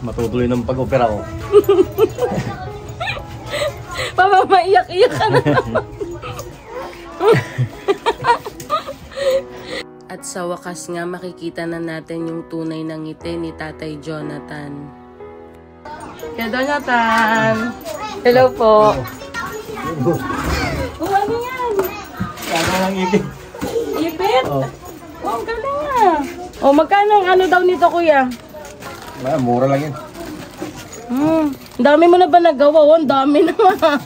Matutuloy ng pag-opera ko. Papa, maiyak-iyak ka na. At sa wakas nga, makikita na natin yung tunay ng ngiti ni Tatay Jonathan. Kaya Jonathan! Hello po! Oh, ano yan? Kaya lang ipit. Ipit? Oh, ang galing nga. Oh, magkano ang ano daw nito, kuya? Mura lang yan. Ang dami mo na ba nagawa? Oh, ang dami na nga.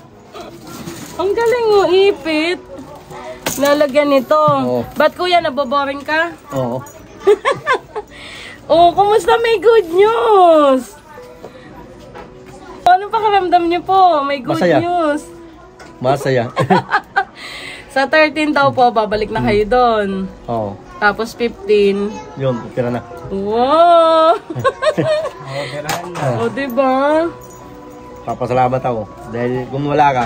Ang galing oh, ipit. Nalagyan nito. Oo. Ba't kuya, naboboring ka? Oo. Oh, kumusta? May good news. Ano pakiramdam niyo po? May good Masaya. news. Masaya. Sa 13 daw po, babalik na kayo doon. Oo. Tapos 15. Yun, opera na. Wow! Oo. O, diba? Papasalamat ako. Dahil kung wala ka,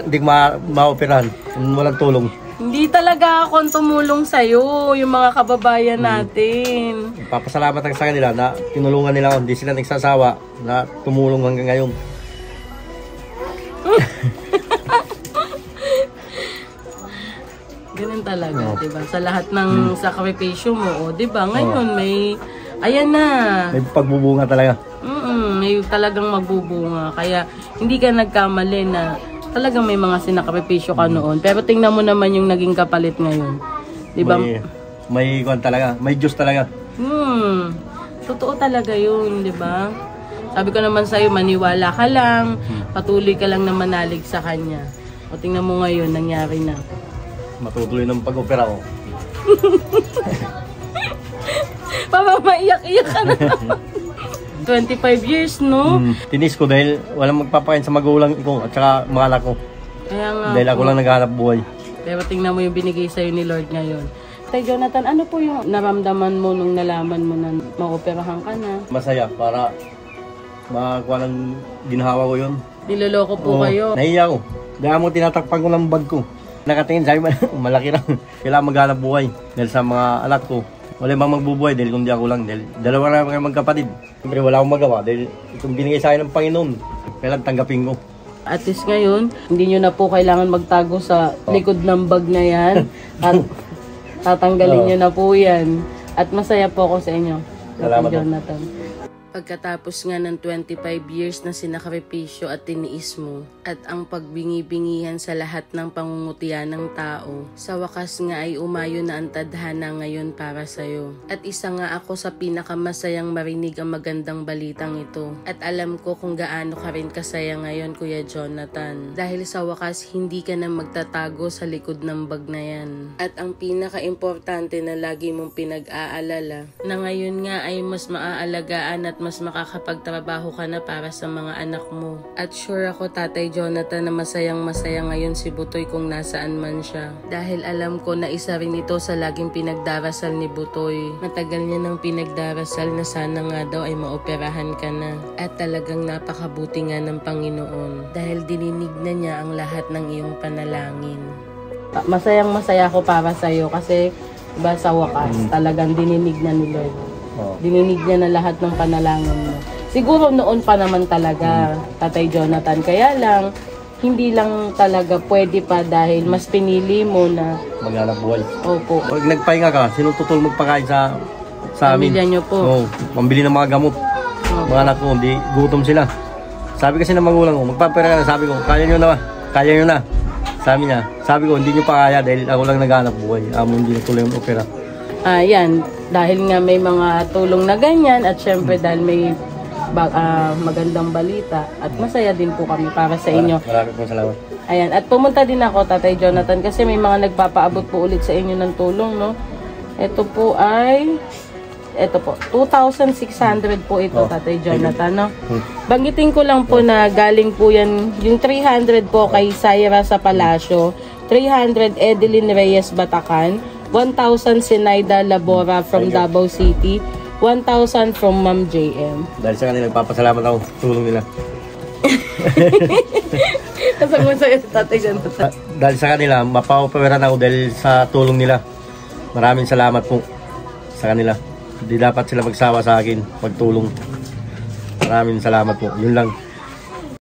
hindi ko ma-operahan. Kung walang tulong. Hindi talaga ako tumulong sa'yo, yung mga kababayan natin. Papasalamat ako sa kanila na tinulungan nila ako. Hindi sila nagsasawa na tumulong hanggang ngayon. Ganun talaga, diba? Sa lahat ng sakripisyo mo, diba? Ngayon may, ayan na. May pagbubunga talaga. May talagang magbubunga. Kaya hindi ka nagkamali na talagang may mga sinakripisyo ka noon. Pero tingnan mo naman yung naging kapalit ngayon. Diba? May kwan talaga. May Diyos talaga. Totoo talaga yun, diba? Sabi ko naman sa'yo, maniwala ka lang. Patuloy ka lang na manalig sa Kanya. O tingnan mo ngayon, nangyari na. Matutuloy ng pag-opera ko. Papa, maiyak-iyak ka na. 25 years, no? Tinis ko dahil walang magpapakain sa magulang ko at saka mga anak ko. Kaya nga. Dahil ako lang naghahanap buhay. Pero tingnan mo yung binigay sa'yo ni Lord ngayon. Tay Jonathan, ano po yung naramdaman mo nung nalaman mo na maoperahan ka na? Masaya para makakuha ng ginhawa ko yun. Niloloko po kayo. Nahiya ko. Dahil mo tinatakpan ko ng bag ko. Nakatingin sabi malaki lang. Kailangan maghanap buhay. Dahil sa mga anak ko. Wala bang magbubuhay dahil kundi ako lang. Dahil dalawa na kayo magkapatid. Siyempre wala akong magawa dahil itong binigay sa akin ng Panginoon. Kailangan tanggapin ko. At least ngayon, hindi nyo na po kailangan magtago sa likod ng bag na yan. At tatanggalin nyo na po yan. At masaya po ako sa inyo. Salamat, Jonathan. Pagkatapos nga ng 25 years na sinakripisyo at tiniis mo at ang pagbingi-bingihan sa lahat ng pangungutian ng tao, sa wakas nga ay umayo na ang tadhana ngayon para sa'yo. At isa nga ako sa pinakamasayang marinig ang magandang balitang ito. At alam ko kung gaano ka rin kasaya ngayon, Kuya Jonathan. Dahil sa wakas, hindi ka na magtatago sa likod ng bag na yan. At ang pinaka-importante na lagi mong pinag-aalala, na ngayon nga ay mas maaalagaan at mas makakapagtrabaho ka na para sa mga anak mo. At sure ako, Tatay Jonathan, na masayang-masaya ngayon si Butoy kung nasaan man siya. Dahil alam ko na isa rin ito sa laging pinagdarasal ni Butoy. Matagal niya nang pinagdarasal na sana nga daw ay maoperahan ka na. At talagang napakabuti nga ng Panginoon. Dahil dininig na niya ang lahat ng iyong panalangin. Masayang-masaya ako para sa'yo kasi diba, sa wakas talagang dininig na ni Lord. Dininig niya na lahat ng panalangin mo. Siguro noon pa naman talaga, Tatay Jonathan. Kaya lang, hindi lang talaga pwede pa dahil mas pinili mo na maghanap buhay. Opo. Pag nagpahinga ka, sino tutulong magpakain sa amin? Pamilya niyo po. Oo, pambili ng mga gamot. Mga anak ko, hindi gutom sila. Sabi kasi ng magulang ko, magpapera ka na. Sabi ko, kaya nyo na ba? Kaya nyo na. Sabi niya, sabi ko, hindi nyo pa kaya dahil ako lang naghanap buhay. Amo hindi natuloy ang opera. Yan, dahil nga may mga tulong na ganyan at syempre dahil may magandang balita at masaya din po kami para sa inyo. Maraming po salamat. Ayan, at pumunta din ako, Tatay Jonathan, kasi may mga nagpapaabot po ulit sa inyo ng tulong, no? Ito po, 2,600 po ito, Tatay Jonathan, no? Banggitin ko lang po na galing po yan, yung 300 po kay Syra sa Palacio, 300 Edeline Reyes Batacan, 1,000 Sinaida Labora from Davao City, 1,000 from Ma'am JM. Dahil sa kanila, nagpapasalamat ako sa tulong nila. Kasama sa'yo, Tatay Jonathan. Dahil sa kanila, mapapaweran ako dahil sa tulong nila. Maraming salamat po sa kanila. Hindi dapat sila magsawa sa akin, magtulong. Maraming salamat po. Yun lang.